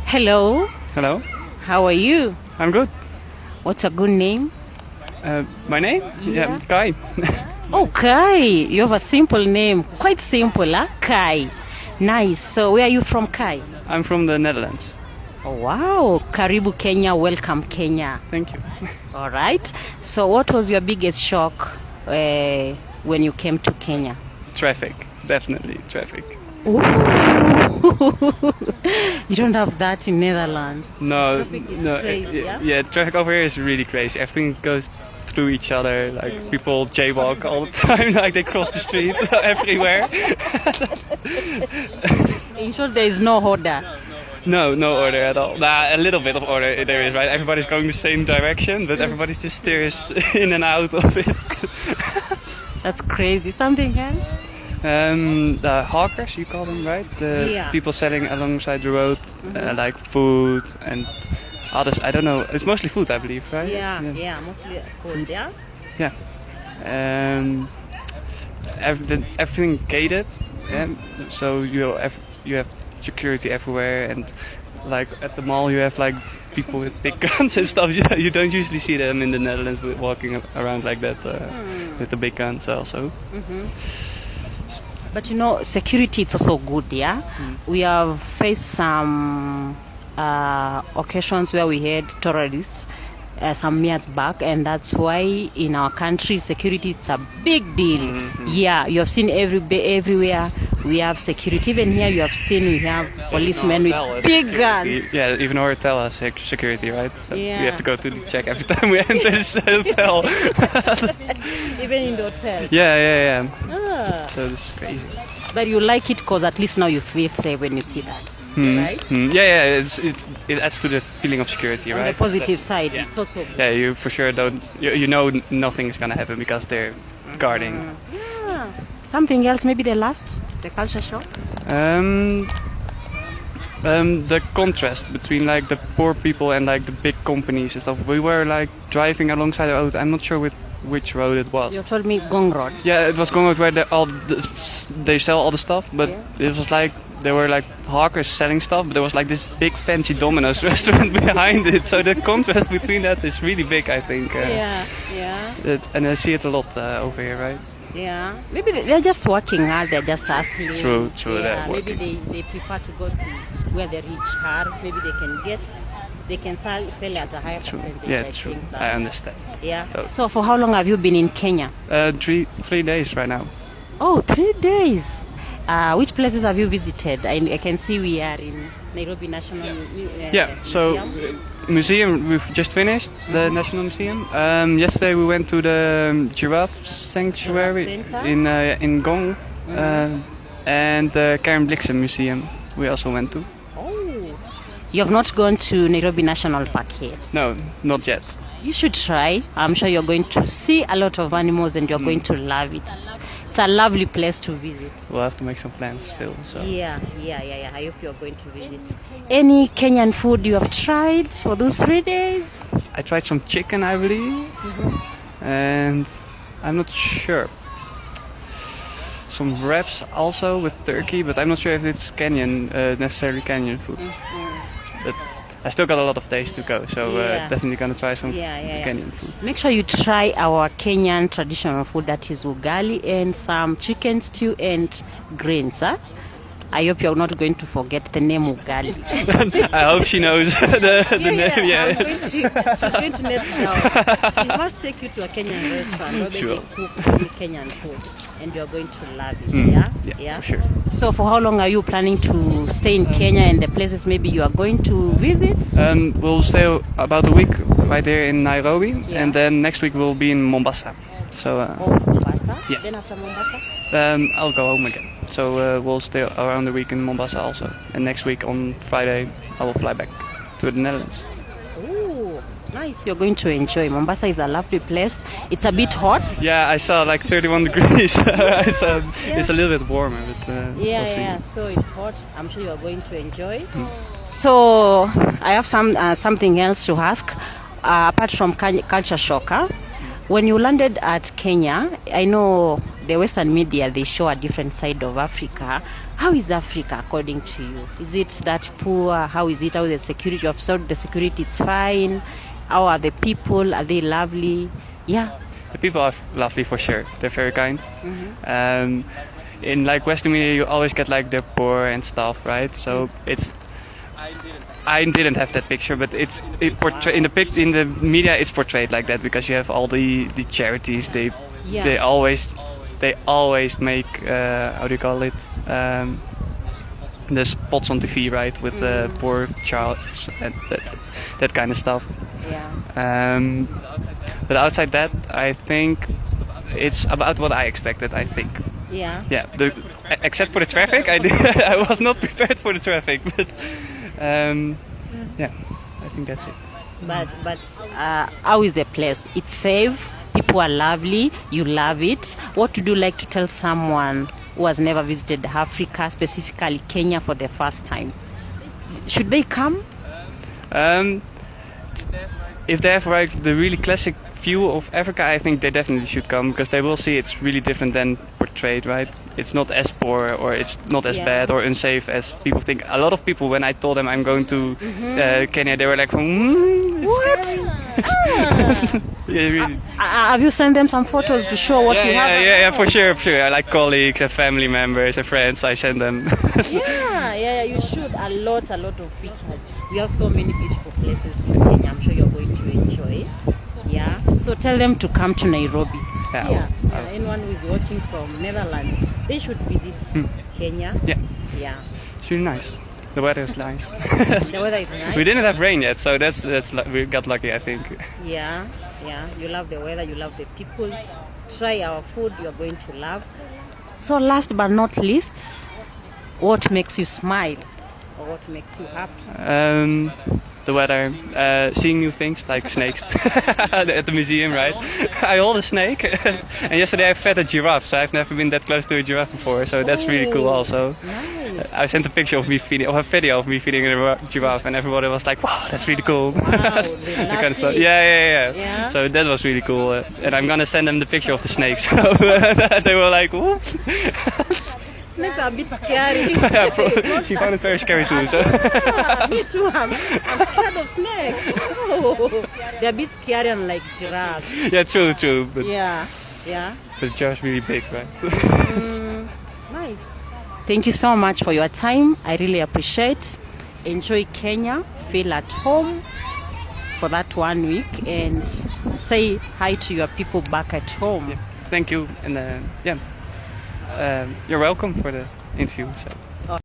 Hello, Hello, how are you? I'm good. What's a good name? My name? Yeah, Kai. Oh, Kai. You have a simple name. Quite simple, huh? Kai. Nice. So, where are you from, Kai? I'm from the Netherlands. Oh, wow. Karibu Kenya. Welcome, Kenya. Thank you. All right. So, what was your biggest shock when you came to Kenya? Traffic, definitely traffic. Ooh. You don't have that in Netherlands. No, Traffic is no, crazy, yeah? yeah, traffic over here is really crazy. Everything goes through each other. Like people jaywalk all the time, like they cross the street everywhere. In short, there is no order. No order at all. Nah, a little bit of order there is, right? Everybody's going the same direction, but everybody just steers in and out of it. That's crazy. Something else? The hawkers, you call them, right? The Yeah. people selling alongside the road, like food and others. I don't know. It's mostly food, I believe, right? Yeah, mostly food, yeah? Yeah. Everything gated. Yeah. So you have security everywhere, and like at the mall you have like people with big guns and stuff. You don't usually see them in the Netherlands walking around like that with the big guns also. But you know, security is also good, yeah? We have faced some occasions where we had terrorists some years back, and that's why in our country security is a big deal. Yeah, you have seen everywhere we have security. Even here you have seen we have policemen with big guns. Yeah, even our hotel has security, right? So Yeah. we have to go to the check every time we enter this hotel. Even in the hotels. Yeah. Ah. So this is crazy. But you like it because at least now you feel safe when you see that, right? Yeah. It adds to the feeling of security, On right? the positive side, yeah. it's also good. Yeah, you for sure don't. You know nothing's gonna happen because they're guarding. Yeah. Something else, maybe the culture shock? The contrast between like the poor people and like the big companies and stuff. We were like driving alongside the road. I'm not sure which road it was. You told me Gong Road. Yeah, it was going where they sell all the stuff, but it was like there were like hawkers selling stuff, but there was like this big fancy Domino's restaurant behind it. So the contrast between that is really big, I think. Yeah. And I see it a lot over here, right? Yeah. Maybe they're just working hard. They're just hustling. True. Yeah. They're Maybe working. they prefer to go to where they reach hard. Maybe they can sell at a higher percentage. Yeah, I true. think I understand. Yeah. So- So for how long have you been in Kenya? 3 days right now. Oh, 3 days. Which places have you visited? I can see we are in Nairobi National Yeah, so Museum. museum we've just finished the National Museum. Yesterday we went to the giraffe sanctuary Giraffe center? in Gong, and the Karen Blixen Museum we also went to. Oh, you have not gone to Nairobi National Park yet? No, not yet. You should try. I'm sure you're going to see a lot of animals and you're going to love it. It's a lovely place to visit. We'll have to make some plans still. So. Yeah. I hope you're going to visit. Any Kenyan food you have tried for those 3 days? I tried some chicken, I believe, and I'm not sure. Some wraps also with turkey, but I'm not sure if it's Kenyan, necessarily Kenyan food. But I still got a lot of days to go, so definitely gonna try some Kenyan food. Make sure you try our Kenyan traditional food, that is ugali and some chicken stew and greens. I hope you're not going to forget the name ugali. I hope she knows the name. Yeah. She's going to let you know. She must take you to a Kenyan restaurant where Sure. they cook really Kenyan food, and you're going to love it. Yes, for sure. So, for how long are you planning to stay in Kenya and the places maybe you are going to visit? We'll stay about a week right there in Nairobi, Yeah. and then next week we'll be in Mombasa. So Mombasa. yeah. Then after Mombasa. I'll go home again. So we'll stay around the week in Mombasa also, and next week on Friday I will fly back to the Netherlands. Oh, nice. You're going to enjoy. Mombasa is a lovely place. It's a bit hot. Yeah, I saw like 31 degrees. It's a little bit warmer, but we'll see. So it's hot. I'm sure you are going to enjoy. So I have something else to ask. Apart from culture shock, when you landed at Kenya, I know the Western media, they show a different side of Africa. How is Africa according to you? Is it that poor? How is it? How is the security? Of so the security it's fine. How are the people? Are they lovely? Yeah. The people are lovely for sure. They're very kind. In like Western media, you always get like they're poor and stuff, right? So it's. I didn't have that picture, but in the media it's portrayed like that because you have all the charities. They always make how do you call it? The spots on TV, right, with the poor child and that kind of stuff. Yeah. But outside that, I think it's about what I expected. I think. Yeah. Yeah. Except for the traffic, I was not prepared for the traffic, but yeah, I think that's it. But how is the place? It's safe. People are lovely. You love it. What would you like to tell someone who has never visited Africa, specifically Kenya, for the first time? Should they come? If they have like the really classic view of Africa, I think they definitely should come because they will see it's really different than portrayed, right? It's not as poor or it's not as bad or unsafe as people think. A lot of people, when I told them I'm going to Kenya, they were like, what? Yeah, really. Have you sent them some photos to show what you have? Yeah, for sure. I like colleagues and family members and friends. I send them. yeah, you should. A lot of pictures. We have so many beautiful places in Kenya. I'm sure you're going to enjoy. Yeah. So tell them to come to Nairobi. Yeah. Anyone who is watching from Netherlands, they should visit Kenya. Yeah. It's really nice. The weather is nice. The weather is nice. We didn't have rain yet, so that's we got lucky, I think. Yeah. You love the weather. You love the people. Try our food. You're going to love. So last but not least, what makes you smile, or what makes you happy? The weather, seeing new things like snakes at the museum, right? I hold a snake, and yesterday I fed a giraffe, so I've never been that close to a giraffe before, so that's really cool also. Nice. I sent a picture of me feeding, or a video of me feeding a giraffe, and everybody was like, "Wow, that's really cool." Wow, that kind of stuff. Yeah. So that was really cool, and I'm gonna send them the picture of the snake, so they were like, "Whoop." Snakes are a bit scary. She found it very scary too. So. Me too. I'm scared of snakes. Oh, they're a bit scary and like giraffes. Yeah, true. But Yeah. But the giraffe's really big, right? Nice. Thank you so much for your time. I really appreciate. Enjoy Kenya. Feel at home for that 1 week and say hi to your people back at home. Yeah. Thank you, and you're welcome for the interview. So.